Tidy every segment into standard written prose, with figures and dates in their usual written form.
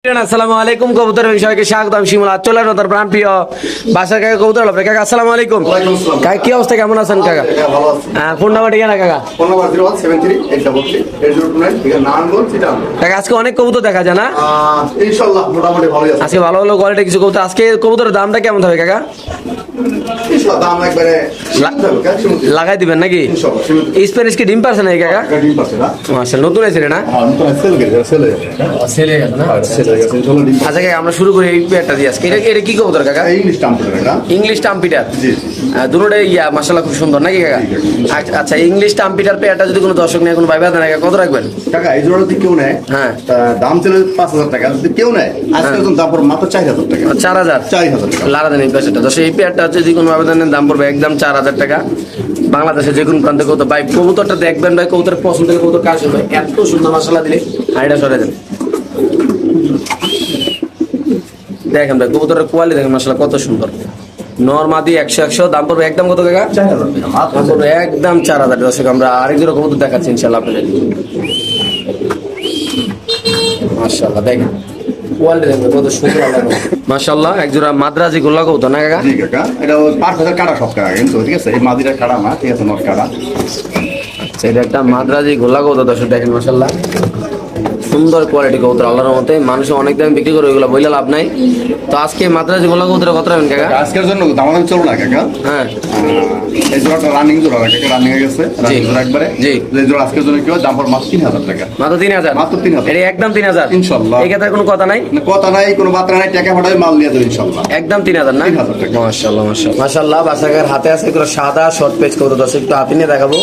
আসসালামু আলাইকুম কবুতর বিষয়কে স্বাগত। আমি শিমুল আজ চলে তার প্রাণ প্রিয় বাসার কাকা কবুতর হলো কাকা। আসসালামু আলাইকুম কাকা, কি অবস্থা, কেমন আছেন কাকা? হ্যাঁ, ফোন নাম্বার ঠিক না কাকা? কাকা আজকে অনেক কবুতর দেখা যায় না? ইনশাআল্লাহ মোটামুটি ভালোই আছে। আজকে ভালো ভালো কোয়ালিটি কিছু কবুতর। আজকে কবুতরের দামটা কেমন হবে কাকা? ইনশাআল্লাহ দাম একবারে লাগাই দিবেন নাকি? স্প্যানিশ কি ডিম পারছে নাকি কাকা? ডিম পাচ্ছে না? মাশাআল্লাহ, নতুন আছে না? হ্যাঁ, নতুন সেল গেছে, সেল হয়ে গেছে। সেল হয়ে গেছে না? সেল হয়ে গেছে, ইনশাআল্লাহ ডিম। আচ্ছা কাকা, আমরা শুরু করি এই পেয়ারটা দিয়ে আজকে। এটা কি কবুতর কাকা? ইংলিশ টাম্পের এটা। ইংলিশ টাম্পিটার। জি। দুটোটাই মাশাআল্লাহ খুব সুন্দর নাকি কাকা? আচ্ছা, ইংলিশ টাম্পিটার পেয়ারটা যদি কোনো দর্শক নিয়ে কোনো ভাই বাদ না কত রাখবেন টাকা? এই জোড়া যদি কেউ নেয়, হ্যাঁ, দাম ছিল 5,000 টাকা। যদি কেউ নেয় আজকে দাম পড়বে মাত্র 4,000 টাকা। 4,000 4,000 টাকা লারা দেন এই পেয়ারটা। তো সেই পেয়ারটা হচ্ছে যে কোনো আবেদনের দাম পড়বে একদম 4,000 টাকা। বাংলাদেশে যে কোনো প্রান্তে কবুতর ভাই, কবুতরটা দেখবেন ভাই, কবুতর পছন্দের কবুতর কাজ হবে এত সুন্দর মাশাআল্লাহ দিলে। হাইটা সরে দেন, দেখেন ভাই কবুতরের কোয়ালিটি দেখেন মাশাআল্লাহ কত সুন্দর। নরমাদি 100 দাম পড়বে একদম কত টাকা? 4,000 টাকা মাত্র। দাম পড়বে একদম 4,000। দর্শক আমরা আরেক জোড়া কবুতর দেখাচ্ছি ইনশাআল্লাহ আপনাদের। মাশাআল্লাহ দেখেন কোয়ালিটি দেখেন কত সুন্দর মাশাআল্লাহ। এক জোড়া মাদ্রাজি গোল্লা কবুতর না কাকা? জি কাকা, এটা 5,000 কাটা সব কাকা, কিন্তু ঠিক আছে এই মাদিরা কাটা না, ঠিক আছে নট কাটা। আচ্ছা, এটা একটা মাদ্রাজি গোল্লা কবুতর দর্শক দেখেন মাশাআল্লাহ সুন্দর কোয়ালিটি কবুতর। আল্লাহর মতে মানুষ অনেক দামে বিক্রি করে, ওইগুলো বইলে লাভ নাই। তো আজকে মাদ্রাজি গোল্লা কবুতর কত রাখবেন কাকা? আজকের জন্য দামাদামি চলবে না কাকা। হ্যাঁ, এই জোড়াটা রানিং জোড়া কাকা, রানিং হয়ে গেছে রানিং জোড়া একবারে। জি। এই জোড়া আজকের জন্য কি হয়, দাম পড়বে মাত্র 3,000 টাকা। মাত্র 3,000? মাত্র 3,000। এটা একদম 3,000 ইনশাআল্লাহ। এই ক্ষেত্রে কোনো কথা নাই? কথা নাই, কোনো বার্তা নাই, টাকা পাঠাবে মাল নিয়ে যাবে ইনশাআল্লাহ। একদম 3,000 না? 3,000 টাকা। মাশাআল্লাহ মাশাআল্লাহ। বাসাকার হাতে আছে এগুলো সাদা শর্ট পেজ কবুতর দর্শক, একটু হাতে নিয়ে দেখাবো।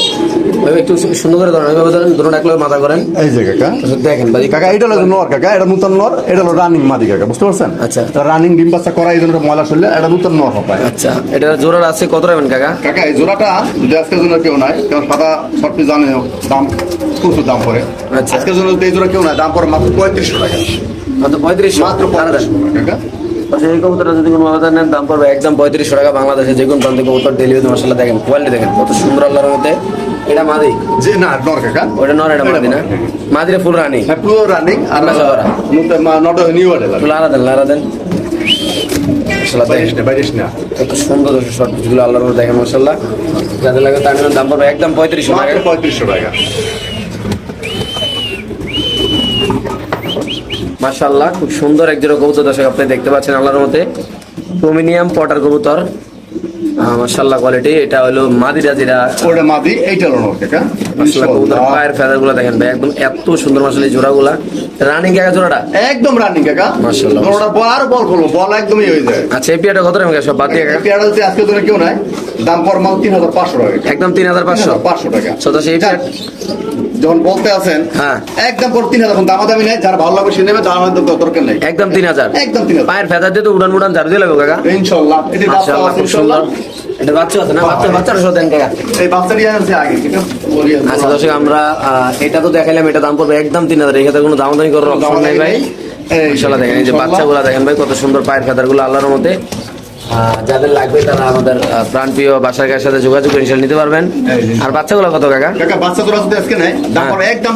ওইভাবে একটু সুন্দর করে ধরেন, ওইভাবে ধরেন, দুটো একলা মাথা করেন। এই যে কাকা দেখেন ভাই কাকা, এটা হলো নর কাকা, এটা নতুন নর, এটা হলো রানিং মাদি কাকা, বুঝতে পারছেন? আচ্ছা। রানিং ডিম বাচ্চা করা, এই জন্য ময়লা শরীরে এটা নতুন নর হবে। আচ্ছা, এটা জোড়ার আছে কত রাখবেন কাকা? কাকা এই জোড়াটা যদি আজকের জন্য কেউ নাই, কারণ সাদা শর্ট পিস জানে দাম প্রচুর দাম পড়ে। আচ্ছা। আজকের জন্য যদি এই জোড়া কেউ নাই, দাম পড়ে মাত্র 3500 টাকা। মাত্র 3500? মাত্র 3500 টাকা। আচ্ছা, এই কবুতরটা যদি কোনো বাজার নেন দাম পড়বে একদম 3500 টাকা। বাংলাদেশে যে কোনো প্রান্তে কবুতর ডেলিভারি মাশাআল্লাহ দেখেন কোয়ালিটি দেখেন কত সুন্দর আল্লাহর মতে। এটা মাদি? জি না, নর কাকা। ওটা নর, এটা মাদি না? মাদিরে ফুল রানি? হ্যাঁ, পুরো রানিং। আর নতুন নট নিউ মডেল। লারা দেন মাশাআল্লাহ দেখেন বাইরেশ না। কত সুন্দর শর্ট পিসগুলো আল্লাহর মতে দেখেন মাশাআল্লাহ। যাদের লাগে তার জন্য দাম পড়বে একদম 3500 টাকা। মাত্র 3500 টাকা। মাশাআল্লাহ খুব সুন্দর এক জোড়া কবুতর দর্শক আপনি দেখতে পাচ্ছেন আল্লাহর মতে। প্রোমিনিয়াম পটার কবুতর মাশাআল্লাহ কোয়ালিটি। এটা হলো মাদিরা, যেটা ওটা মাদি, এইটা হলো নর কাকা। মাশাআল্লাহ কবুতর পায়ের ফেদারগুলো দেখেন ভাই একদম এত সুন্দর মাশাআল্লাহ। এই জোড়াগুলা রানিং কাকা জোড়াটা? একদম রানিং কাকা মাশাআল্লাহ। ওটা বল আর বল করবো, বল একদমই হয়ে যায়। আচ্ছা, এই পিয়াটা কত টাকা সব বাদ দিয়ে কাকা? পেয়ারা যদি আজকে ধরে কেউ নাই, দাম পড়ে মাত্র 3,500 টাকা। একদম 3,500? 500 টাকা। তো সেই যখন বলতে আছেন হ্যাঁ একদম পর 3,000, দামাদামি নাই, যার ভালো লাগবে সে নেবে, তার আমাদের দরকার নেই। একদম 3,000? একদম 3,000 পায়ের ফেদার দিয়ে তো উড়ান ঝাড়ু দিয়ে লাগবে কাকা ইনশাআল্লাহ। এটি বাচ্চা মাশাআল্লাহ আছে খুব সুন্দর। ইনশাআল্লাহ। এটা বাচ্চা আছে না? বাচ্চার সাথে দেন কাকা। এই বাচ্চাটি আছে আগে, ঠিক আছে? আচ্ছা দর্শক, আমরা এটা তো দেখাইলাম, এটা দাম পড়বে একদম 3,000। এই ক্ষেত্রে কোনো দামাদামি করার অপশন নেই ভাই। ইনশাআল্লাহ দেখেন এই যে বাচ্চাগুলো দেখেন ভাই কত সুন্দর পায়ের ফেদারগুলো আল্লাহর মতে। যাদের লাগবে তারা আমাদের প্রাণপ্রিয় বাসার গায়ের সাথে যোগাযোগ করে ইনশাআল্লাহ নিতে পারবেন। আর বাচ্চাগুলো কত কাকা? কাকা বাচ্চা তোরা যদি আজকে নেয়, দাম পড়ে একদম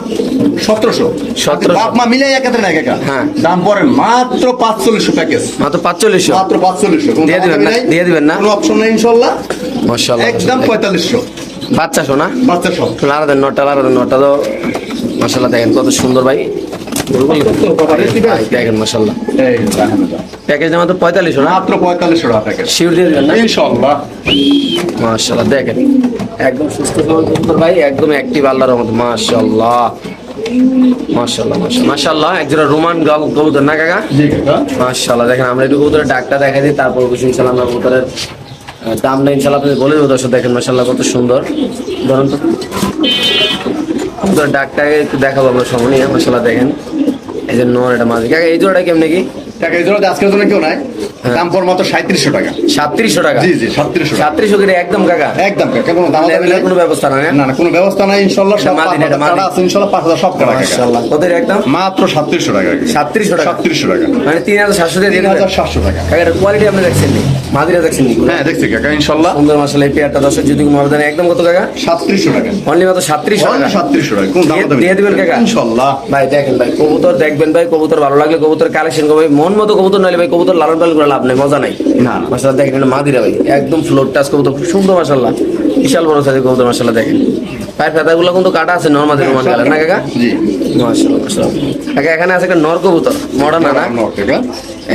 1700। 1700? বাপ মা মিলে একাত্রে নেয় কাকা। হ্যাঁ। দাম পড়ে মাত্র 4500 প্যাকেজ। মাত্র 4500? মাত্র 4500। দিয়ে দিবেন না? দিয়ে দিবেন না? কোনো অপশন নেই ইনশাআল্লাহ। মাশাআল্লাহ একদম 4500 বাচ্চা শোনা বাচ্চা সব। লারা দেন নটটা তো মাশাআল্লাহ দেখেন কত সুন্দর ভাই। দেখেন মাশাআল্লাহ এই দেখেন প্যাকেজ দাম মাত্র 4500 না? মাত্র 4500 টাকা প্যাকেজ। শিওর দিয়ে দিবেন না? ইনশাআল্লাহ। মাশাআল্লাহ দেখেন একদম সুস্থ সুন্দর ভাই, একদম অ্যাক্টিভ আল্লাহর রহমতে। মাশাআল্লাহ মাশাআল্লাহ মাশাআল্লাহ। একজোড়া রোমান কবুতর না কাকা? জি কাকা। মাশাআল্লাহ দেখেন আমরা একটু কবুতরের ডাকটা দেখাই দিই, তারপর ইনশাআল্লাহ আমরা কবুতরের দামটা ইনশাআল্লাহ আপনাদের বলে দেবো দর্শক। দেখেন মাশাআল্লাহ কত সুন্দর। ধরুন তো কবুতরের ডাকটাকে একটু দেখাবো আমরা সামনে। মাশাআল্লাহ দেখেন এই যে নর, এটা মাঝে কাকা। এই জোড়াটা কেমনে কি? টাকা এই জন্য আজকের জন্য কেউ নাই, দাম পর মাত্র 3700 টাকা। 3700 টাকা? জি জি 3700 টাকা। 3700 করে একদম কাকা? একদম কাকা, কোনো দামাদামি নাই, কোনো ব্যবস্থা নাই? না না কোনো ব্যবস্থা নাই ইনশাআল্লাহ। সব মাদিনা, এটা মাদি। আছে ইনশাআল্লাহ, 5000 সব কাটা কাকা। মাশাআল্লাহ। কত এর একদম? মাত্র 3700 টাকা। 3700 টাকা? 3700 টাকা মানে 3700 দিয়ে দিয়ে দিবেন? 3700 টাকা। কাকা এর কোয়ালিটি আপনি দেখছেন নি? মাদিরা দেখছেন নি? হ্যাঁ দেখছি কাকা ইনশাআল্লাহ। সুন্দর মাশাআল্লাহ। এই পেয়ারটা দর্শক যদি কোনো আবেদন একদম কত কাকা? 3700 টাকা। অনলি মাত্র 3700 টাকা? 3700 টাকা। কোন দামাদামি দিয়ে দিবেন কাকা? ইনশাআল্লাহ। ভাই দেখেন ভাই, কবুতর দেখবেন ভাই, কবুতর ভালো লাগলে কবুতর কালেকশন করবে, মন মতো কবুতর নাইলে ভাই কবুতর লালন পালন করে লাভ নেই, মজা নাই। না। মাশাআল্লাহ দেখেন এটা মাদিরা ভাই, একদম ফ্লোর টাচ কবুতর, খুব সুন্দর মাশাআল্লাহ, বিশাল বড় সাইজের কবুতর মাশাআল্লাহ। দেখেন পায়ের ফেদাগুলো কিন্তু কাটা আছে নরমাদি রোমান কালার না কাকা? জি মাশাআল্লাহ মাশাআল্লাহ। কাকা এখানে আছে একটা নর কবুতর, মডার্ন না? কাকা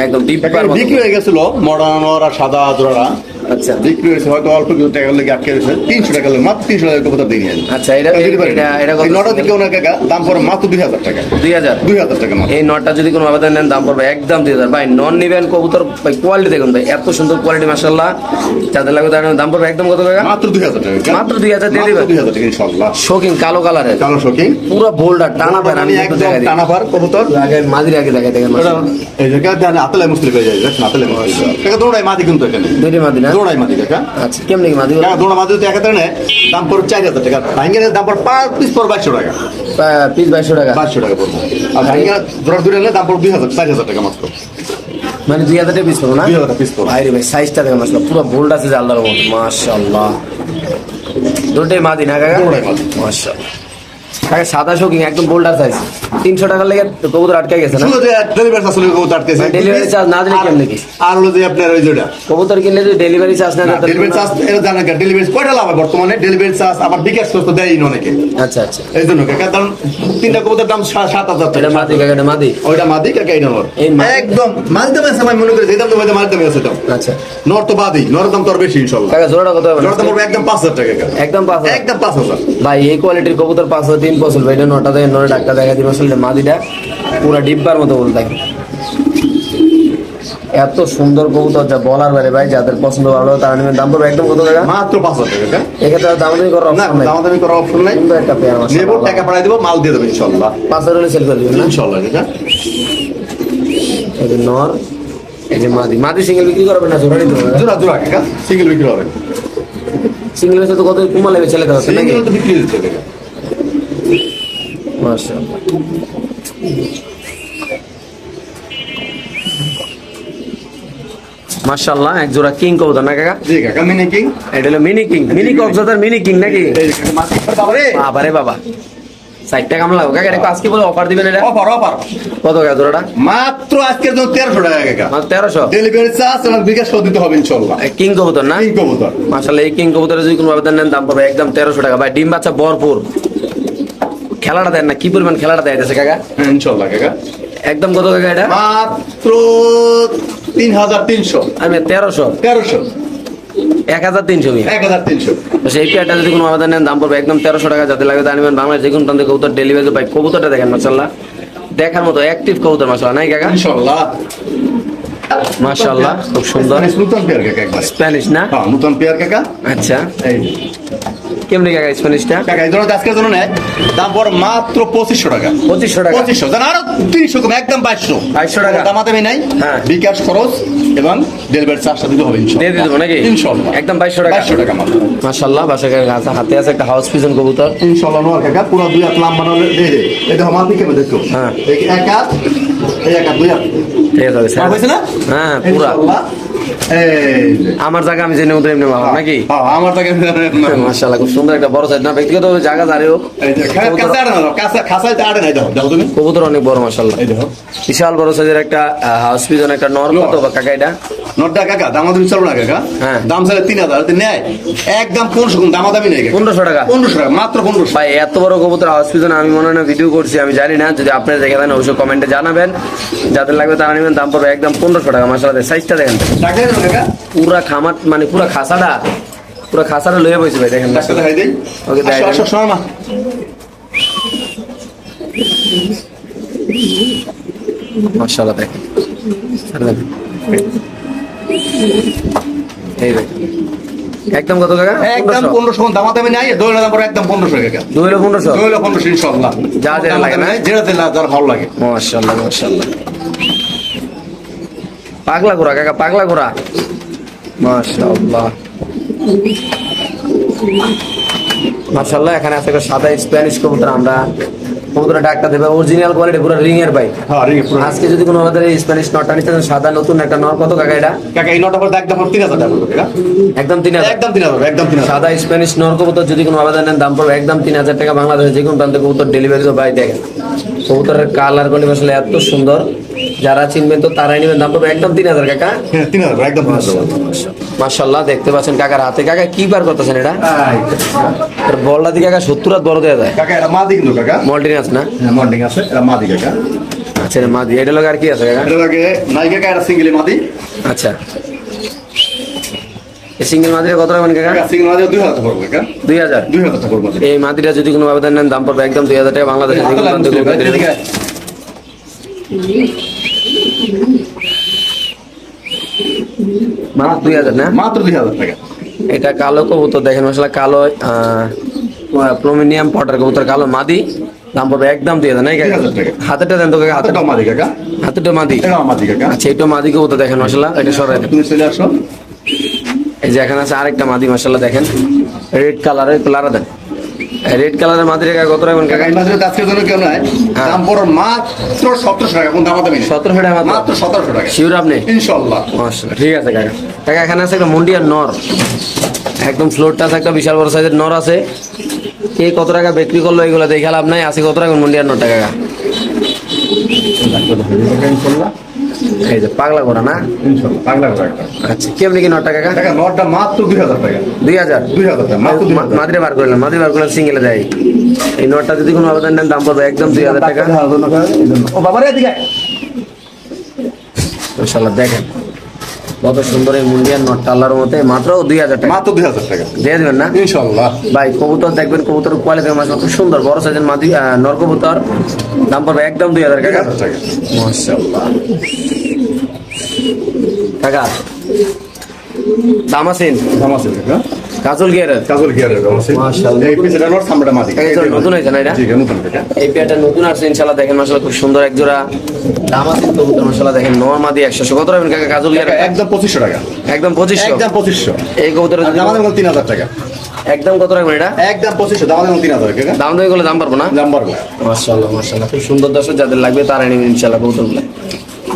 একদম ডিপ কাকা পার মতো। বিক্রি হয়ে গেছিল মডার্ন আর সাদা জোড়া, আচ্ছা বিক্রি হয়েছে হয়তো অল্প কিছু টাকা লেগে আটকে গেছে। 300 টাকা লেগে, মাত্র 300 টাকা কবুতর দিয়ে নিয়েন। আচ্ছা, এটা এটা কত? এই নটা দিকে ওনার কাকা দাম পড়ে মাত্র 2000 টাকা। 2000? 2000 টাকা মাত্র। এই নটটা যদি কোনো আবেদন নেন দাম পড়বে একদম 2000। ভাই নন নিবেন কবুতর ভাই, কোয়ালিটি দেখুন ভাই, এত সুন্দর কোয়ালিটি মাশাআল্লাহ। যাদের লাগবে তাদের দাম পড়বে একদম কত টাকা? মাত্র 2000 টাকা। মাত্র 2000 দিয়ে দিবেন? 2000 টাকা ইনশাআল্লাহ। শোকিং কালো কালারের, কালো শোকিং, পুরো বোল্ডার টানা পায়। আমি একটু একদম দেখাই দিই। টানা পার কবুতর। আগে মাদির আগে দেখাই দেখেন এটা এই জায়গা জানে আতলে মুসলিম হয়ে যায়, দেখেন আতলে মুসলিম কাকা দৌড়াই মাদি কিন্তু এখানে দুইটি মাদি না? দৌড়াই মাদি কাকা। আচ্ছা কেমনি কি মাদি? কাকা দৌড়া মাদি তো একাতে নেয় দাম পড়ে 4000 টাকা। ভাঙ্গের দাম পড়ে পার পিস পড়ে 2200 টাকা। পিস 2200 টাকা? 2200 টাকা পড়বে। আর ভাঙ্গের জোড়া দুটো নিলে দাম পড়ে 2000 4000 টাকা মাত্র। মানে 2000 টাকা পিস পড়ো না? 2000 টাকা পিস পড়বে। ভাই রে ভাই, সাইজটা দেখেন মাশাআল্লাহ, পুরো বোল্ড আছে যে আল্লাহর রহমত মাশাআল্লাহ। দুটোই মাদি না কাকা? দৌড়াই মাদি। মাশাআল্লাহ। কাকা সাদা শোকিং একদম বোল্ডার সাইজ, 300 টাকার লেগে কবুতর আটকে গেছে না? শুধু যে ডেলিভারি আসলে কবুতর আটকেছে। ডেলিভারি চার্জ না দিলে কেমনে কি? আর হলো যে আপনার ওই যেটা কবুতর কিনলে যদি ডেলিভারি চার্জ না দেয় তাহলে ডেলিভারি চার্জ এটা জানেন না, ডেলিভারি কয়টা লাভ হয় বর্তমানে? ডেলিভারি চার্জ আবার বিকাশ করতে দেয়ই না অনেকে। আচ্ছা আচ্ছা। এই জন্য কাকা কারণ তিনটা কবুতর দাম 7000 এটা টাকা। মাদি কাকা, এটা মাদি? ওইটা মাদি কাকা, এটা নর। এই মাদি? একদম মাদি দাম আছে আমি মনে করি যে দাম তো মাদি দাম আছে দাম। আচ্ছা নর তো বাদি, নর দাম তো আর বেশি ইনশাআল্লাহ। কাকা জোড়াটা কত হবে? জোড়া দাম পড়বে একদম 5000 টাকা কাকা। একদম 5000? একদম 5000। ভাই এই কোয়ালিটির কবুতর 5000 ইম্পসিবল ভাই। এটা নটা দেখেন, নরে ডাক্তার দেখা দিবে আসলে মাদিটা পুরো ডিব্বার মতো বলতে থাকে। এত সুন্দর কবুতর যা বলার বাইরে ভাই, যাদের পছন্দ ভালো তারা নেবেন। দাম পড়বে একদম কত টাকা? মাত্র 5000 টাকা কাকা। এক্ষেত্রে দামাদামি করার না অপশন নাই? দামাদামি করার অপশন নাই। সুন্দর একটা পেয়ার নেব, মাশাআল্লাহ। টাকা পাঠাই দেব, মাল দিয়ে দেব ইনশাআল্লাহ। 5000 হলে সেল করে দিবেন না? ইনশাআল্লাহ কাকা। এই যে নর, এই যে মাদি। মাদি সিঙ্গেল বিক্রি করবেন না জোড়া নিতে হবে? জোড়া জোড়া কাকা, সিঙ্গেল বিক্রি হবে। সিঙ্গেল বেচে তো কত কুমা লেবে ছেলে দেওয়া নাকি? সিঙ্গেল তো বিক্রি হচ্ছে কাকা। মাশাআল্লাহ। মাশাআল্লাহ, এক জোড়া কিং কবুতর না কাকা? জি কাকা, মিনি কিং। এটা হলো mini king, mini Cox's Bazar mini king নাকি? এই কাকা মাটি বাবারে। বাবারে বাবা, 60 টাকা কামলা কাকা। এটা আজকে বলে অফার দিবেন? এটা অফার অফার কত টাকা জোড়াটা? মাত্র আজকের জন্য 1300 টাকা কাকা। মাত্র 1300? ডেলিভারি চার্জ এবং বিকাশ করে দিতে হবে ইনশাআল্লাহ। কিং কবুতর না? কিং কবুতর। মাশাআল্লাহ, এই কিং কবুতরের যদি কোনো আবেদন নেন দাম পাবে একদম 1300 টাকা। ভাই ডিম বাচ্চা ভরপুর, খেলাটা দেন না, কি পরিমাণ খেলাটা দেয় যাচ্ছে কাকা? হ্যাঁ ইনশাআল্লাহ কাকা। একদম কত কাকা এটা? মাত্র 3300। আমি 1300? 1300। 1300 মি? 1300। সেই পেয়ারটা যদি কোনো আবেদন নেন দাম পড়বে একদম 1300 টাকা। যাতে লাগে তা নেবেন। বাংলাদেশ যে কোনো প্রান্তে কবুতর ডেলিভারি পাই। কবুতরটা দেখেন মাশাআল্লাহ, দেখার মতো অ্যাক্টিভ কবুতর মাশাআল্লাহ, নাই কাকা? ইনশাআল্লাহ মাশাআল্লাহ খুব সুন্দর। নতুন পেয়ার কাকা একবার। স্প্যানিশ না? হ্যাঁ নতুন পেয়ার কাকা। আচ্ছা, এই কেমনি কাকা স্প্যানিশটা? কাকা এই ধরনের আজকের জন্য নেয় দাম পড়ে মাত্র 2500 টাকা। 2500 টাকা? 2500 জান আরো 300 কম, একদম 2200। 2200 টাকা? দামাদামি নাই। হ্যাঁ। বিকাশ খরচ এবং ডেলিভারি চার্জটা দিতে হবে দিয়ে ইনশাআল্লাহ। দিয়ে দেবো নাকি? ইনশাআল্লাহ একদম 2200 টাকা? 2200 টাকা মাত্র। মাশাআল্লাহ, বাসা কাকা হাতে আছে একটা হাউস পিজন কবুতর। ইনশাআল্লাহ নোয়ার কাকা পুরো 2 হাত লম্বা নলে দিয়ে দে। এটা আমার দিকে দেখো। হ্যাঁ। এই এক হাত, এই এক হাত, 2 হাত। ঠিক আছে স্যার। হয়েছে না? হ্যাঁ পুরা। ইনশাআল্লাহ। এই যে। আমার জায়গা আমি জেনে মতো এমনি ভালো নাকি? হ্যাঁ আমার থেকে মাশাআল্লাহ খুব সুন্দর একটা বড় সাইজ না? ব্যক্তিগত জায়গা দাঁড়িয়ে হোক, এই যে কাছে আড়ে না, কাছে খাসাইতে আড়ে নাই দেখো। দেখো তুমি। কবুতর অনেক বড় মাশাআল্লাহ, এই দেখো। বিশাল বড় সাইজের একটা হাউস পিজন, একটা নর। কত বা কাকা এটা? নটটা কাকা দামাদামি চলবে না কাকা। হ্যাঁ। দাম চাইলে 3000 যদি নেয় একদম 1500 কোন দামাদামি নেই কাকা। 1500 টাকা? 1500 টাকা মাত্র 1500। ভাই এত বড় কবুতর হাউস পিজন আমি মনে হয় না ভিডিও করছি, আমি জানি না। যদি আপনারা দেখে দেন অবশ্যই কমেন্টে জানাবেন। যাদের লাগবে তারা নেবেন। দাম পড়বে একদম 1500 টাকা। মাশাআল্লাহ সাইজটা দেখেন, টাকা দেন কাকা। পুরা খামার মানে পুরা খাসাটা লয়ে বসে ভাই দেখেন। টাকা দেখাই দেই। ওকে দেখাই দেন। আসো শোনো মা। মাশাআল্লাহ দেখেন, ছাড় দেন। এই দেখেন একদম কত কাকা? একদম 1500 কোন দামাদামি নাই। দইলা দাম পড়ে একদম 1500 কাকা। 2,1500? দইলা 1500 ইনশাআল্লাহ। যা যেটা লাগে না? যেটা দিলে যার ভালো লাগে। মাশাআল্লাহ মাশাআল্লাহ। পাগলা ঘোড়া কাকা, পাগলা ঘোড়া, মাশাআল্লাহ মাশাআল্লাহ। এখানে আছে একটা সাদা স্প্যানিশ কবুতর, আমরা কবুতরের ডাকটা দেবে অরিজিনাল কোয়ালিটি, পুরো রিং এর ভাই। হ্যাঁ রিং পুরো। আজকে যদি কোনো আমাদের এই স্প্যানিশ নটটা নিতে চান, সাদা নতুন একটা নর, কত কাকা এটা? কাকা এই নটা পড়তে একদম 3000 টাকা পড়বে কাকা। একদম 3000, একদম 3000, একদম 3000। সাদা স্প্যানিশ নর কবুতর যদি কোনো আবেদন নেন দাম পড়বে একদম 3000 টাকা। বাংলাদেশে যে কোনো প্রান্তে কবুতর ডেলিভারি তো ভাই দেখেন, কবুতরের কালার কোয়ালিটি আসলে এত সুন্দর, যারা চিনবেন তো তারাই নেবেন। দাম পড়বে একদম 3000 কাকা। হ্যাঁ 3000 একদম 3000। মাশাআল্লাহ দেখতে পাচ্ছেন কাকার হাতে। কাকা কি বার করতেছেন এটা? এর বলটা দিকে কাকা 70 হাত বড় দেয়া যায়। কাকা এটা মাদি কিন্তু কাকা। মল্টিং আছে না? হ্যাঁ মর্নিং আছে, এটা মাদি কাকা। আচ্ছা এটা মাদি, এটা লোক আর কি আছে কাকা? এটার আগে নাই কাকা, এটা সিঙ্গেল মাদি। আচ্ছা এই সিঙ্গেল মাদিরা কত রাখবেন কাকা? কাকা সিঙ্গেল মাদি 2000 টাকা পড়বে কাকা। 2000। 2000 টাকা পড়বে। এই মাদিরা যদি কোনো আবেদন নেন দাম পড়বে একদম 2000 টাকা। বাংলাদেশে যে কোনো প্রান্তে কবুতর ডেলিভারি। মাত্র 2000 না? মাত্র 2000 টাকা। এটা কালো কবুতর দেখেন মাশাআল্লাহ, কালো প্লুমিনিয়াম পটার কবুতর, কালো মাদি, দাম পড়বে একদম 2000 নাই কাকা? 2000 টাকা। হাতেটা দেন তো কাকা, হাতেটা মাদি কাকা। হাতেটা মাদি। এটা মাদি কাকা। আচ্ছা এটা মাদি কবুতর দেখেন মাশাআল্লাহ, এটা সরাই দেন। তুমি চলে আসো। এই যে এখানে আছে আরেকটা মাদি মাশাআল্লাহ দেখেন, রেড কালারের, কালার দেন। রেড কালারের মাদি রেখা কত রাখবেন কাকা? কাকা এই মাদির আজকের জন্য কেউ নাই, হ্যাঁ। দাম পড়ো মাত্র 1700 টাকা। কোন দাম দামি 1700 টাকা মাত্র? মাত্র 1700 টাকা। শিওর আপনি? ইনশাআল্লাহ। মাশাআল্লাহ ঠিক আছে কাকা। কাকা এখানে আছে একটা মুন্ডিয়ার নর, একদম ফ্লোরটা আছে, একটা বিশাল বড় সাইজের নর আছে। কে কত টাকা বিক্রি করলো এগুলো দেখে লাভ নাই, আছে কত টাকা মুন্ডিয়ার নরটা কাকা? ইনশাআল্লাহ। এই যে পাগলা ঘোড়া না? ইনশাআল্লাহ পাগলা করে একটা। আচ্ছা কেমনি কি নরটা কাকা? টাকা নটটা মাত্র 2000 টাকা। 2000। 2000 টাকা মাত্র 2000 টাকা। মাদিরে বার করলাম, মাদিরে বার করলাম সিঙ্গেলে দেয়। এই নটটা যদি কোনো আবেদন নেন দাম পড়বে একদম 2000 টাকা। ও বাবা রে এদিকে। মাশাআল্লাহ দেখেন কত সুন্দর এই মুন্ডিয়ার নটটা, আল্লাহর মতে মাত্র 2000 টাকা মাত্র 2000 টাকা। দিয়ে দিবেন না? ইনশাআল্লাহ। ভাই কবুতর দেখবেন, কবুতর কোয়ালিটি মাশাআল্লাহ খুব সুন্দর, বড় সাইজের মাদি নর কবুতর, দাম পড়বে একদম 2000 টাকা। 2000 টাকা। মাশাআল্লাহ কাকা দাম আছেন দাম আছে কাকা। কাজল গিয়ারের। কাজল গিয়ারের দাম আছে। মাশাআল্লাহ। এই পিছটা নট, সামনেটা মাদি। এই যে নতুন হয়েছে না এটা? জি নতুন কাকা। এই পেয়ারটা নতুন আসছে ইনশাআল্লাহ, দেখেন মাশাআল্লাহ খুব সুন্দর এক জোড়া। দাম আছে কবুতর মাশাআল্লাহ দেখেন, নর মাদি 100। কত রাখবেন কাকা কাজল গিয়ার? কাকা একদম 2500 টাকা। একদম 2500। একদম 2500। এই কবুতরের আর দাম আমাদের 3000 টাকা। একদম কত রাখবেন এটা? একদম 2500, দাম আমাদের 3000 কাকা। দাম দিয়ে গেলে দাম পারবো না? দাম বাড়বে। মাশাআল্লাহ মাশাআল্লাহ খুব সুন্দর, দর্শক যাদের লাগবে তারা নেবেন ইনশাআল্লাহ কবুতরগুলো।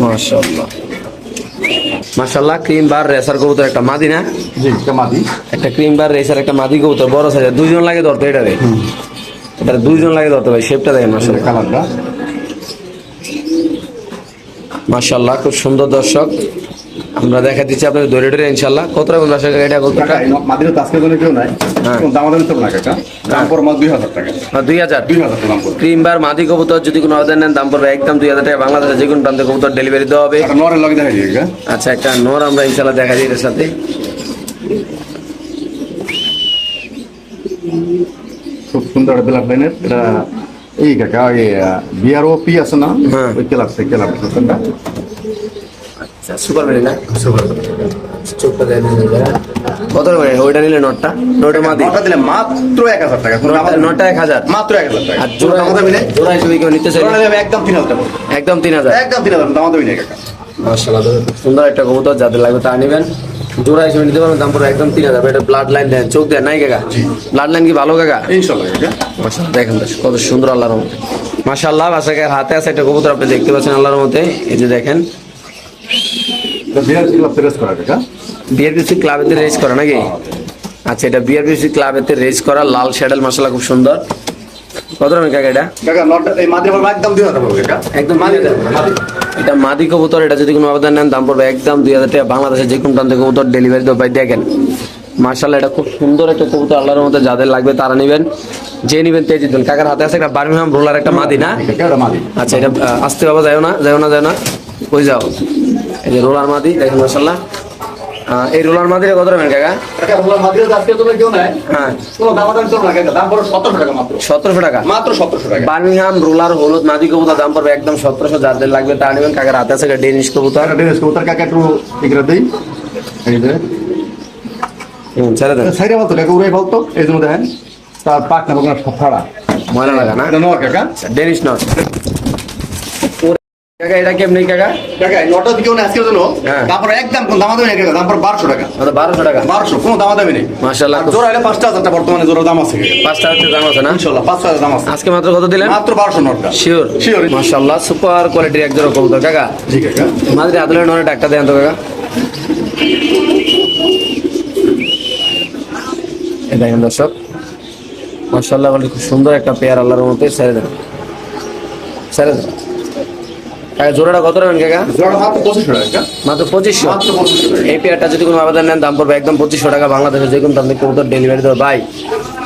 মাশাআল্লাহ মাশাআল্লাহ। ক্রিম বার রেসার কবুতর একটা মাদি না? জি এটা মাদি। একটা ক্রিম বার রেসার একটা মাদি কবুতর, বড় সাইজের, দুইজন লাগে ধরতে এটারে। এটা দুইজন লাগে ধরতে ভাই, শেপটা দেখেন মাশাআল্লাহ। কালারটা মাশাআল্লাহ খুব সুন্দর দর্শক, আমরা দেখা দিচ্ছি আপনাদের দৌড়ে ডরে ইনশাআল্লাহ। কত রাখবেন বাসা এটা কবুতরটা? কাকা এই মাদির তো আজকের জন্য কেউ নাই, হ্যাঁ। কোন দাম দামি তো না কাকা। দাম পড়ো মাত্র 2000 টাকা। 2000। 2000 টাকা দাম পড়বে। ক্রিম বার মাদি কবুতর যদি কোনো আবেদন নেন দাম পড়বে একদম 2000 টাকা। বাংলাদেশে যে কোনো প্রান্তে কবুতর ডেলিভারি দেওয়া হবে। আর নরের লগে দেখাই দিই কাকা। আচ্ছা একটা নর আমরা ইনশাআল্লাহ দেখা দিই এর সাথে। খুব সুন্দর ব্ল্যাক লাইনের এটা। এই কাকা এই বিআরওপি আছে না? হ্যাঁ। ওই ক্লাব সুন্দর। আচ্ছা সুপার মেরি না? চোখটা দেয় কত রাখবেন ওইটা নিলে নটটা? নটটা মাদি নটা দিলে মাত্র 1000 টাকা। কোন দাম দামি? নটটা 1000। মাত্র 1000 টাকা। আর জোড়া দাম দামি নেই। জোড়া হিসেবে কেউ নিতে চাই? জোড়া নেবে একদম 3000 টাকা। একদম 3000। একদম 3000, দাম দামি নেই কাকা। মাশাআল্লাহ খুব সুন্দর একটা কবুতর, যাদের লাগবে তা নেবেন। জোড়া হিসেবে নিতে পারবেন, দাম পড়বে একদম 3000। এটা ব্লাড লাইন দেন, চোখ দেন নাই কাকা? ব্লাড লাইন কি ভালো কাকা? ইনশাআল্লাহ কাকা। মাশাআল্লাহ দেখেন কত সুন্দর আল্লাহর রহমতে। মাশাআল্লাহ বাসাকে হাতে আছে একটা কবুতর, আপনি দেখতে পাচ্ছেন আল্লাহর রহমতে। এই যে দেখেন এটা বিআর ক্লাব থেকে করা কাকা। বিআরপিসি ক্লাবেতে রেজ করা নাকি? আচ্ছা এটা বিআরপিসি ক্লাবেতে রেজ করা লাল শ্যাডেল, মাশাআল্লাহ খুব সুন্দর। কত রাখবেন কাকা এটা? কাকা নটটা এই মাদির পড়বে একদম 2000 টাকা পড়বে কাকা। একদম মাদি। এটা মাদি কবুতর, এটা যদি কোনো আবেদন নেন দাম পড়বে একদম 2000 টাকা। বাংলাদেশে যে কোনো প্রান্তে কবুতর ডেলিভারি দেওয়া ভাই দেখেন মাশাআল্লাহ, এটা খুব সুন্দর একটা কবুতর, আল্লাহর মধ্যে যাদের লাগবে তারা নেবেন, যে নিবেন তেজি দেন। কাকার হাতে আছে একটা বার্মিংহাম রোলার একটা মাদি না? কাকা এটা মাদি। আচ্ছা এটা আসতে বাবা যাও না যাও না যাও না, কই যাও? এই যে রোলার মাদি দেখেন মাশাআল্লাহ। এই রোলার মাদিরে কত রাখবেন কাকা? কাকা বললাম মাদির তো আজকের জন্য কেউ নাই, হ্যাঁ কোন দাম দামি তো না কাকা। দাম পড়ো 1700 টাকা মাত্র। 1700 টাকা। মাত্র 1700 টাকা। বার্মিংহাম রোলার হলুদ মাদি কবুতর, দাম পড়বে একদম 1700। যাদের লাগবে তা নেবেন। কাকার হাতে আছে একটা ডেনিশ কবুতর। কাকা ডেনিস কবুতর কাকা একটু এগরে দেই। এই যে ছেড়ে দেন, সাইডে বলতো কাকা উড়াই বলতো, এই জন্য দেখেন তার পাক না বকনা সব ফাড়া। ময়লা লাগা না? এটা নর কাকা। Danish not. কাকা এটা কেমনি কাকা? কাকা এই নটা দিকেও না আজকের জন্য হ্যাঁ। তারপর একদম কোন দাম দামি না কাকা, তারপর 1200 টাকা। 1200 টাকা 1200 কোনো দাম দামি নেই। মাশাআল্লাহ। জোড়া হলে 5000 টাকা বর্তমানে জোড়া দাম আছে। 5টা হচ্ছে দাম আছে না? ইনশাআল্লাহ 5000 দাম আছে। আজকে মাত্র কত দিলেন? মাত্র 1200 নটটা। Sure Sure. মাশাআল্লাহ, সুপার কোয়ালিটির এক জোড়া কবুতর কাকা। জি কাকা। মাঝে আদলের নরে ডাকটা দেন তো কাকা। এই দেখেন দর্শক, মাশাআল্লাহ বলে খুব সুন্দর একটা পেয়ার আল্লাহর মধ্যে ছেড়ে দেন, ছেড়ে দেন কাকা। জোড়াটা কত রাখবেন কাকা? জোড়া মাত্র 2500 টাকা। মাত্র 2500। মাত্র 2500 টাকা। এই পেয়ারটা যদি কোনো আবেদন নেন দাম পড়বে একদম 2500 টাকা বাংলাদেশে যে কোনো দামে কবুতর ডেলিভারি দেবে ভাই।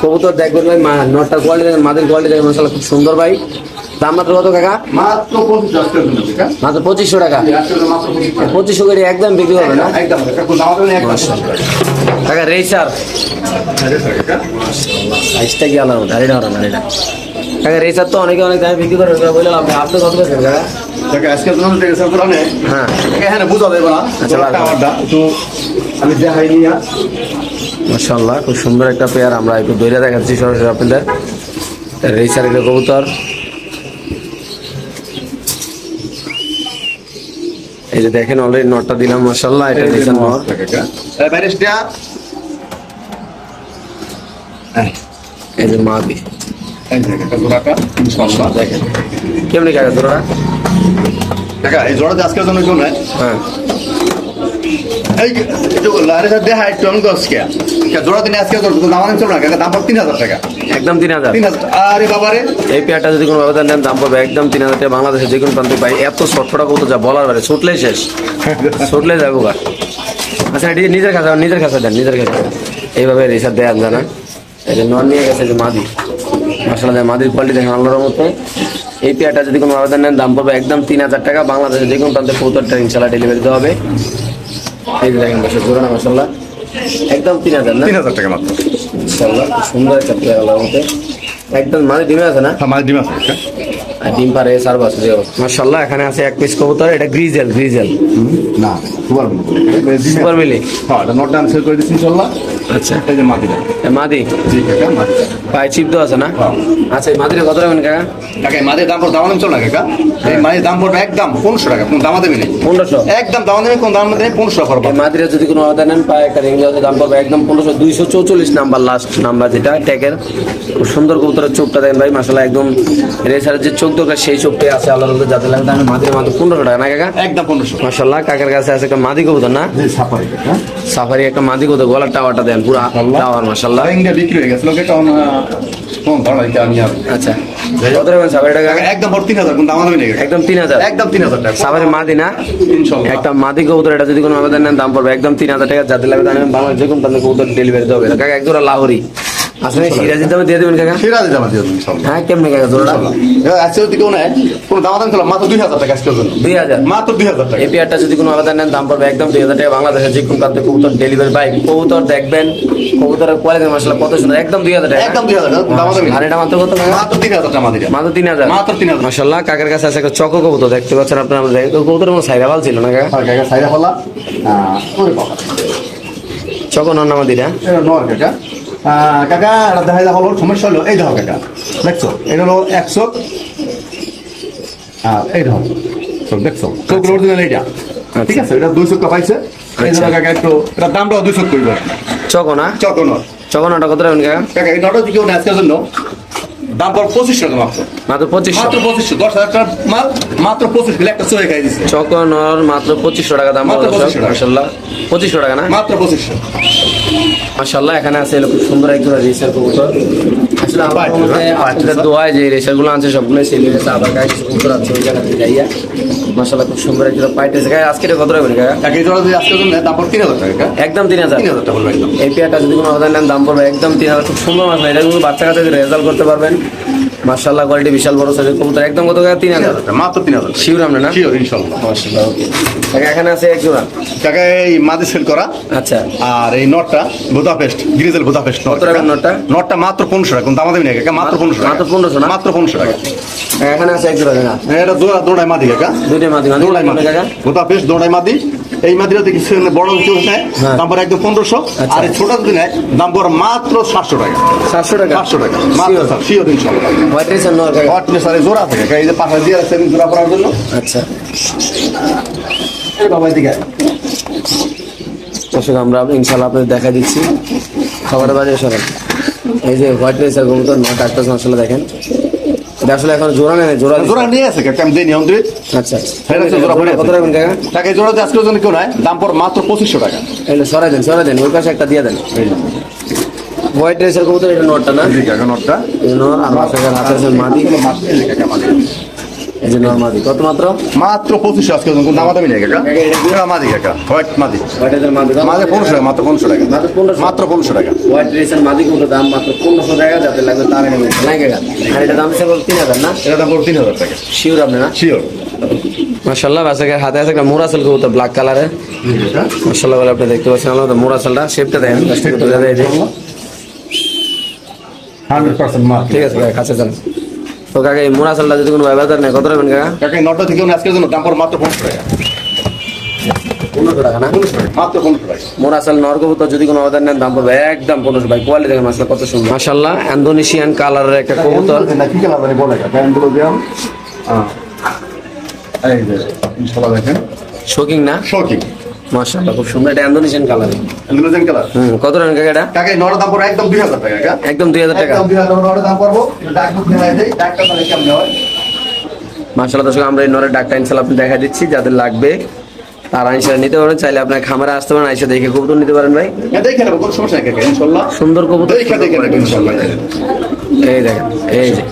কবুতর দেখবেন ভাই, নটটা কোয়ালিটি দেখেন, মাদের কোয়ালিটি দেখেন, মাশাআল্লাহ খুব সুন্দর ভাই। দাম মাত্র কত কাকা? মাত্র 2500 আজকের জন্য কাকা। মাত্র 2500 টাকা। আজকের জন্য মাত্র 2500 টাকা। 2500 করে একদম বিক্রি হবে না একদম কাকা, কোনো দাম দামি নেই একদম। কাকা? রেসার কাকা সাইজটা কি আলাদা? দাঁড়িয়ে না দাঁড়িয়ে কাকা, রেসার তো অনেকে অনেক দামে বিক্রি করে বললাম, আপনি কত পেয়েছেন কাকা? কাকা আজকের জন্য দেখে সব পুরানে হ্যাঁ কাকা হ্যাঁ বুঝা দেব না। আচ্ছা, জোড়াটা আমারটা একটু আমি দেখাইনি না। মাশাআল্লাহ, খুব সুন্দর একটা পেয়ার। আমরা একটু দইরা দেখাচ্ছি সরাসরি আপনাদের। রেসার একটা কবুতর, এই যে দেখেন অলরেডি নটটা দিলাম মাশাআল্লাহ। এটা রেসার নট। কাকা এই বাইরেটা এই যে মাদি এই যে কাকা জোড়াটা ইনশাআল্লাহ দেখেন কেমনি কাকা জোড়া? কাকা এই জোড়াটা আজকের জন্য কেউ নাই। হ্যাঁ এই যে লারে সাথে দেখা একটু আমি দশকে জোড়া দিনে আজকে দাম আনেন চলো না কাকা, দাম পড়ে 3000 টাকা। একদম 3000। 3000 আরে বাবারে এই পেয়ারটা যদি কোনো আবেদন নেন দাম পড়বে একদম 3000 টাকা বাংলাদেশে যে কোনো প্রান্তে পাই। এত ছটফটা কবুতর যা বলার বাইরে, ছুটলেই শেষ, ছুটলেই যাবো গা। আচ্ছা এটি নিজের কাছে দেন, নিজের কাছে এইভাবে রেসার দেন জানা। এই যে নন নিয়ে গেছে যে মাদি, মাশাআল্লাহ মাদির কোয়ালিটি দেখেন আল্লাহর মতো। এই পেয়ারটা যদি কোনো আবেদন নেন দাম পড়বে একদম 3000 টাকা বাংলাদেশে যে কোনো প্রান্তে কবুতরটা ইনশাআল্লাহ ডেলিভারি দেওয়া হবে। এই যে দেখেন বসে জোড়া মাশাআল্লাহ একদম 3000 না? 3000 টাকা মাত্র। ইনশাআল্লাহ সুন্দর একটা পেয়ার আল্লাহর মতো। একদম মানে ডিমে আছে না? আমার ডিম আছে কাকা। আর ডিম পারে সার বাস যে মাশাআল্লাহ। এখানে আছে এক পিস কবুতর, এটা গ্রিজেল না সুপার সুপার মিলি। হ্যাঁ এটা নট ডান সেল করে দিচ্ছি ইনশাআল্লাহ। আচ্ছা এই যে মাটিটা এ মাদি জি কাকা মাটি পায়ে চিপ তো আছে না? হ্যাঁ। আচ্ছা এই মাদিটা কত রাখবেন কাকা? কাকা এই মাটির দাম পড়ে দাম আনেন চলো না কাকা। এই মাটির দাম পড়বে একদম 1500 টাকা, কোনো দাম দেবে নেই। 1500। একদম দাম দেবে, কোনো দাম দেবে 1500 টাকা পড়বে। এই মাদিরা যদি কোনো আবেদন নেন পায়ে একটা রেঞ্জ আছে, দাম পড়বে একদম 1500। 244 নাম্বার লাস্ট নাম্বার যেটা ট্যাগের। খুব সুন্দর কবুতরের চোখটা দেখেন ভাই মাশাআল্লাহ, একদম রেসারের যে চোখ দরকার সেই চোখটাই আছে আল্লাহর মধ্যে যাতে লাগে। দাম মাদিরা মাত্র 1500 টাকা না কাকা? একদম 1500 মাশাআল্লাহ। কাকার কাছে আছে একটা মাদি কবুতর না? জি সাফারি কাকা। সাফারি একটা মাদি কবুতর, গলার টাওয়ারটা দেন পুরো টাওয়ার মাশাআল্লাহ। ইন্ডিয়া বিক্রি হয়ে গেছে লোকে কারণ কোন ধরনের কি আমি আর আচ্ছা কত রাখবেন সাফারিটা কাকা? একদম 3000, কোনো দাম দেবে নেই কাকা। একদম 3000। একদম 3000 টাকা সাফারি মাদি না? ইনশাআল্লাহ। একটা মাদি কবুতর, এটা যদি কোনো আবেদন নেন দাম পড়বে একদম 3000 টাকা। যাদের লাগবে জানেন বাংলাদেশ যে কোনো প্রান্তে কবুতর ডেলিভারি দেবে কাকা। এক জোড়া লাহোরি আসলে সিরাজির দামে দিয়ে দেবেন কাকা? সিরাজি দাম দিয়ে দেবেন ইনশাআল্লাহ। হ্যাঁ কেমনে কাকা জোড়া? আজকে যদি কেউ নেয় কোনো দাম দাম চলো মাত্র 2000 টাকা আজকের জন্য। 2000। মাত্র 2000 টাকা। এই পেয়ারটা যদি কোনো আবেদন নেন দাম পড়বে একদম 2000 টাকা বাংলাদেশের যে কোনো প্রান্তে কবুতর ডেলিভারি ভাই। কবুতর দেখবেন, কবুতরের কোয়ালিটি মাশাআল্লাহ কত সুন্দর, একদম 2000 টাকা। একদম 2000 টাকা, দাম দেবে আর এটা মাত্র কত টাকা? মাত্র 3000 টাকা মাত্র। মাত্র 3000। মাত্র 3000। মাশাআল্লাহ। কাকার কাছে আছে একটা চকো কবুতর, দেখতে পাচ্ছেন আপনারা। আমরা কবুতরের কোনো সাইরাবাল ছিল না কাকা? আর কাকা সাইরা হলা ওরে বাবা চকো নর নামাদি না? এটা নর কাকা। কাকা এটা দেখা যায় হলো সমস্যা হলো এই দেখো কাকা দেখছো এটা হলো 100 এই দেখো তো দেখছো চোখ অরিজিনাল এইটা ঠিক আছে। এটা 200 টাকা পাইছে এই আচ্ছা। দেখো কাকা একটু এটা দামটাও 200 কইব চকো না? চক নর চকো নটা কত রাখবেন কাকা? কাকা এই নটা দিকেও না আজকের জন্য দাম পর 2500 টাকা মাত্র। মাত্র 2500। মাত্র 2500 10,000 টাকা মাল মাত্র 25 বিলে একটা চয়ে খাই দিছে। চকো নর মাত্র 2500 টাকা দাম। মাত্র 2500 টাকা। মাশাআল্লাহ 2500 টাকা না? মাত্র 2500। মাশাআল্লাহ। এখানে আছে খুব সুন্দর একজোড়া রেসার কবুতর। আসলে আমার মতে আপনাদের দোয়ায় যে রেসার গুলো আছে সবগুলো সেল হয়ে গেছে। আবার গায়ে কিছু কবুতর আছে ওই জায়গাতে যাইয়া মাশাআল্লাহ খুব সুন্দর একজোড়া পাইতেছে। গায়ে আজকে এটা কত রাখবেন কাকা? কাকা এই জোড়া যদি আজকের জন্য দাম পর 3000 টাকা। একদম 3000। 3000 টাকা বলবো একদম। এই পেয়ারটা যদি কোনো আবেদন নেন দাম পড়বে একদম 3000। খুব সুন্দর মাছ, এটা কিন্তু বাচ্চা কাছে রেজাল্ট করতে পারবেন মাশাআল্লাহ। কোয়ালিটি বিশাল বড় সাইজের কবুতর। একদম কত টাকা? 3000। মাত্র 3000 শিওর আমরা না? শিওর ইনশাআল্লাহ। মাশাআল্লাহ। ওকে কাকা এখানে আছে এক জোড়া। কাকা এই মাদি সেল করা আচ্ছা আর এই নটটা বুদাপেস্ট গ্রিজেল বুদাপেস্ট নট। কত রাখবেন নটটা? নটটা মাত্র 1500 টাকা, কোন দাম দেবেন কাকা? মাত্র 1500 টাকা। মাত্র 1500 না? মাত্র 1500 টাকা। এখানে আছে এক জোড়া কাকা। এটা দোড়াই মাদি কাকা। দুইটা মাদি দোড়াই মাদি কাকা। বুদাপেস্ট দোড়াই মাদি এই মাদিরাতে কিছু বড় কেউ নেয় হ্যাঁ। দাম পড়ে একদম 1500, আচ্ছা। আর এই ছোট যদি নেয় দাম পড়ে মাত্র 700 টাকা। 700 টাকা 700 টাকা মাত্র, শিওর ইনশাআল্লাহ। হোয়াইট রেসার নর কাকা। হটনেস আর জোড়া থাকে, এই যে পাশে দিয়ে রাখছেন জোড়া পড়ার জন্য। আচ্ছা এই বাবা এদিকে আয়। দর্শক আমরা ইনশাল্লাহ আপনাদের দেখা দিচ্ছি খাবারের বাজারে সবাই। এই যে হোয়াইট রেসার কবুতর নট ডাক্তার আসলে দেখেন, এটা আসলে এখন জোড়া নেই, জোড়া দিচ্ছে। জোড়া নিয়ে আছে কাকা, আমি দেই নি অন্দ্রে। আচ্ছা হ্যাঁ, আছে, জোড়া পড়ে আছে। কত রাখবেন কাকা? টাকা এই জোড়া দিয়ে আজকের জন্য কেউ নাই, দাম পড়ে মাত্র 2500 টাকা। এগুলো সরাই দেন ওই পাশে একটা দিয়ে দেন। এই যে হোয়াইট রেসার কবুতর এটা নটটা না, এই কাকা নটটা এই নর আর মাছের হাতে আছে মাদি। এই যে কাকা মাদি। এই যে নর মাদি কত মাত্র? মাত্র 2500 আজকের জন্য, কোনো দামাদামি নেই কাকা। এটা মাদি কাকা, হোয়াইট মাদি। হোয়াইট রেসার মাদি মাঝে 1500 টাকা, মাত্র 1500 টাকা। মাত্র 1500 মাত্র 1500 টাকা। হোয়াইট রেসার মাদি কবুতর দাম মাত্র 1500 টাকা, যাতে লাগবে তার এনে নাই কাকা। আর এটা দাম হিসাবে 3000 না? এটা দাম পড়ে 3000 টাকা। শিওর আপনি না? শিওর। মাশাআল্লাহ বাসাকের হাতে আছে একটা মোরাসেল কবুতর ব্ল্যাক কালারের। মাশাআল্লাহ বলে আপনি দেখতে পাচ্ছেন আলাদা মোরাসেলটা, শেপটা দেখেন, কাছটা তুলে দেয় যে। 100% মার্ক। ঠিক আছে কাকা, কাছে যান। তো কাকা এই মোরাসেলটা যদি কোনো ব্যবহার নেই কত রাখবেন কাকা? কাকা এই নটটা থেকে আজকের জন্য দাম পড়ে মাত্র 1500 টাকা। 1500 টাকা না? 1500 টাকা, মাত্র 1500 টাকা। মোরাসেল নর কবুতর যদি কোনো ব্যবহার নেন দাম পড়বে একদম 1500 ভাই। কোয়ালিটি দেখেন মাশাআল্লাহ কত সুন্দর। মাশাআল্লাহ ইন্দোনেশিয়ান কালারের একটা কবুতর। না কি কালার জানি বলে কাকা, আমি বলে দিলাম। এই যে ইনশাআল্লাহ দেখেন, শোকিং না? শোকিং মাশাআল্লাহ খুব সুন্দর, এটা ইন্দোনেশিয়ান কালার। Indonesian colour. কত রাখবেন কাকা এটা? কাকা এই নটটার দাম পড়ে একদম 2000 টাকা কাকা। একদম 2000 টাকা। একদম 2000 টাকা নটটার দাম পড়বো। ডাক বুক নিয়ে দেই, ডাকটা তাহলে কেমন হয়? মাশাআল্লাহ দর্শক আমরা এই নরের ডাকটা ইনশাআল্লাহ আপনি দেখা দিচ্ছি, যাদের লাগবে তারা ইনশাআল্লাহ নিতে পারেন। চাইলে আপনার খামারে আসতে পারেন, এসে দেখে কবুতর নিতে পারেন ভাই। হ্যাঁ দেখে নেবো, কোনো সমস্যা নেই কাকা ইনশাআল্লাহ। সুন্দর কবুতর। দেখে নেবো ইনশাআল্লাহ। এই দেখেন এই যে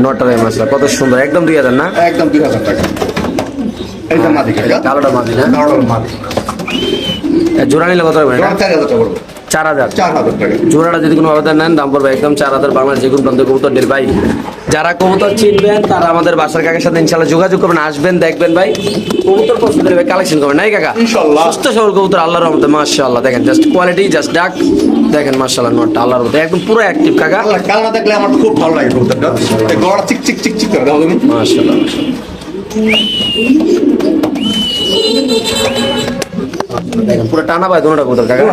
নটা ভাই মাশাআল্লাহ কত সুন্দর, একদম 2000 না? একদম 2000 টাকা। এইটা মাদি কাকা। কালোটা মাদি না? কালোটা মাদি। জোড়া নিলে কত রাখবেন? জোড়া 4000 টাকা পড়বে। 4000। 4000 টাকা। জোড়াটা যদি কোনো ব্যবধান নেন দাম পড়বে একদম 4000। বাংলার যে কোনো প্রান্তে কবুতর ডেল ভাই। যারা কবুতর চিনবেন তারা আমাদের বাসার কাকার সাথে ইনশাআল্লাহ যোগাযোগ করবেন, আসবেন দেখবেন ভাই, কবুতর পছন্দ হবে কালেকশন করবেন নাই কাকা? ইনশাআল্লাহ। সুস্থ সবল কবুতর আল্লাহর রহমতে মাশাআল্লাহ। দেখেন জাস্ট কোয়ালিটি, জাস্ট ডাক দেখেন মাশাআল্লাহ, নটটা আল্লাহর রহমতে একদম পুরো অ্যাক্টিভ কাকা। আল্লাহ কালনা দেখলে আমার খুব ভালো লাগে কবুতরটা। এই গলাটা চিক চিক চিক চিক করে দাও তুমি। মাশাআল্লাহ দেখেন পুরো টানা পায় দুটোটা কবুতর কাকা।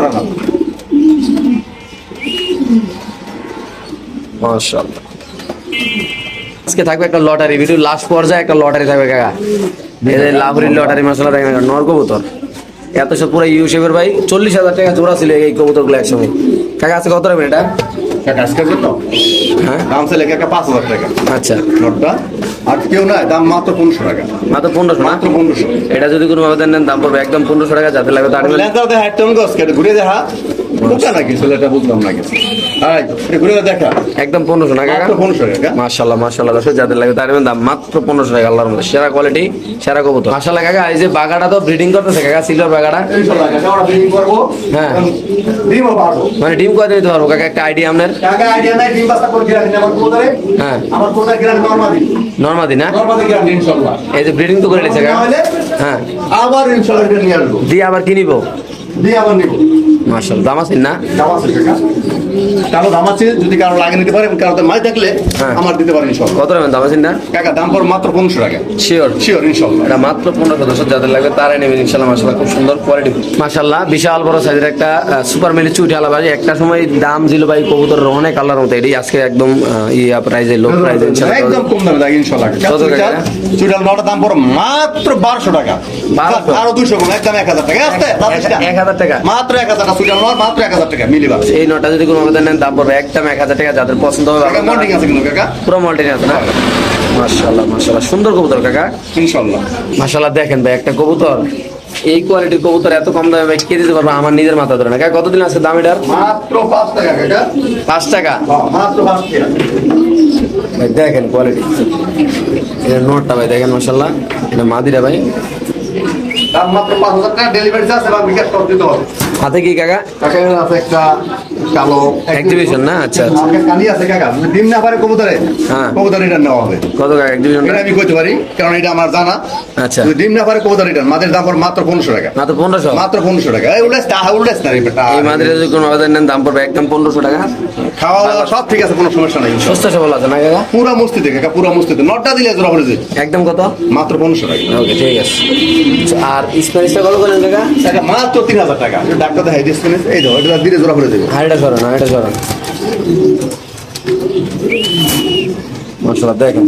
মাশাআল্লাহ আজকে থাকবে একটা লটারি ভিডিও, লাস্ট পর্যায়ে একটা লটারি থাকবে কাকা। এই যে লাহোরের লটারি মাশাআল্লাহ দেখেন নর কবুতর এত সব পুরো ইউ শেপের ভাই। 40,000 টাকা জোড়া ছিল এই কবুতরগুলো একসময় কাকা। আছে কত রাখবেন এটা? কাকা আজকের জন্য হ্যাঁ দাম চাইলে কাকা 5000 টাকা আচ্ছা নটটা। আর কেউ নাই, দাম মাত্র 1500 টাকা। মাত্র 1500 না? মাত্র 1500। এটা যদি কোনো ব্যবধান নেন দাম পড়বে একদম 1500 টাকা, যাতে লাগবে তার লেন্সটা দেখা একটা গস কেটে ঘুরে দেখা কোথা নাকি ছেলেটা বুঝলাম না কিছু। আয় এটা ঘুরে দেখা একদম 1500 না কাকা? মাত্র 1500 টাকা। মাশাআল্লাহ মাশাআল্লাহ দর্শক যাদের লাগবে তার দাম মাত্র 1500 টাকা। আল্লাহর মধ্যে সেরা কোয়ালিটি সেরা কবুতর মাশাআল্লাহ কাকা। এই যে বাগাটা তো ব্রিডিং করতেছে কাকা, সিলভার বাগাটা। ইনশাআল্লাহ কাকা আমরা বিক্রি করব। হ্যাঁ। ডিমও পারবো। মানে ডিম কয়দিন দিতে পারবো কাকা, একটা আইডিয়া আপনার? কাকা আইডিয়া নাই, ডিম বাচ্চা করে গিরানি আমার কোদারে। হ্যাঁ আমার কোদারে গিরানি নরমালি। নরমাদি না? নরমালি গিরানি ইনশাআল্লাহ। এই যে ব্রিডিং তো করে নিচ্ছে কাকা। হ্যাঁ আবার ইনশাআল্লাহ এটা নিয়ে আসবো। দিয়ে আবার কি নিবো? দিয়ে আবার নিব। মাশাআল্লাহ দাম আছে না? দাম আছে কাকা। কারো দাম আছে, যদি কারো লাগে নিতে পারে, কারো মাই থাকলে হ্যাঁ। আমার দিতে পারেন ইনশাআল্লাহ। কত রাখবেন দাম আছে না? কাকা দাম পড়ে মাত্র 1500 টাকা। শিওর শিওর ইনশাআল্লাহ। এটা মাত্র 1500 দর্শক যাদের লাগবে তারাই নেবেন ইনশাআল্লাহ। মাশাআল্লাহ খুব সুন্দর কোয়ালিটি মাশাআল্লাহ। বিশাল বড় সাইজের একটা সুপার মিলি চুইঠালা ভাই। একটা সময় দাম ছিল ভাই কবুতর অনেক আল্লাহর মতো, এটি আজকে একদম ইয়া প্রাইজে লো প্রাইজে ইনশাআল্লাহ একদম কম দামে থাকে ইনশাআল্লাহ। কত টাকা? চুড়াল নটা দাম পড়ে মাত্র 1200 টাকা। 1200? আরো 200 কম, একদম 1000 টাকা। আস্তে 1000 টাকা মাত্র 1000 টাকা চুড়াল নট, মাত্র 1000 টাকা মিলিবা। এই নটা যদি কোনো আবেদন নেন দাম পড়বে একদম 1000 টাকা। যাদের পছন্দ হবে কাকা মর্নিং আছে কিন্তু কাকা পুরো মল্টিন আছে না? মাশাআল্লাহ মাশাআল্লাহ সুন্দর কবুতর কাকা ইনশাআল্লাহ। মাশাআল্লাহ। দেখেন ভাই একটা কবুতর, এই কোয়ালিটির কবুতর এত কম দামে ভাই কে দিতে পারবো? আমার নিজের মাথা ধরে না কাকা। কতদিন আছে দাম এটার? মাত্র 5 টাকা কাকা। 5 টাকা মাত্র 5 টাকা। ভাই দেখেন কোয়ালিটি। এটা নোটটা ভাই দেখেন মাশাআল্লাহ। এটা মাদিরা ভাই, দাম মাত্র 5000 টাকা। ডেলিভারি চার্জ এবং বিকাশ করে দিতে হবে। হাতে কি কাকা? কাকা এর আছে একটা কালো Exhibition না? আচ্ছা, আচ্ছা। আমার কাছে কানি আছে কাকা, যদি ডিম না পারে কবুতরে, হ্যাঁ। কবুতর এটা নেওয়া হবে। কত টাকা এক্সিবিশনটা? এটা আমি কইতে পারি, কারণ এটা আমার জানা। আচ্ছা। যদি ডিম না পারে কবুতর এটা, মাদের দাম পড়বে মাত্র 1500 টাকা। মাত্র 1500? মাত্র 1500 টাকা। এই উল্লেস না রে বেটা। এই মাদিরা যদি কোনো আবেদন নেন দাম পড়বে একদম 1500 টাকা। খাওয়া দাওয়া সব ঠিক আছে, কোনো সমস্যা নাই। সুস্থ সবল আছে না কাকা? পুরা মস্তিতে কাকা, পুরা মস্তিতে। নটটা দিলে জোড়া পড়ে যায়। একদম কত? মাত্র 1500 টাকা। ওকে, ঠিক আছে। আর স্প্যানিশটা কত করেন কাকা? টাকা মাত্র 3000 টাকা। এটা ডাক্তার দেখাই দিচ্ছে না, এই দাও, এটা দিলে জোড়া পড়ে যাবে। হাড়িটা সরান, হাড়িটা সরান। মাশাআল্লাহ, দেখেন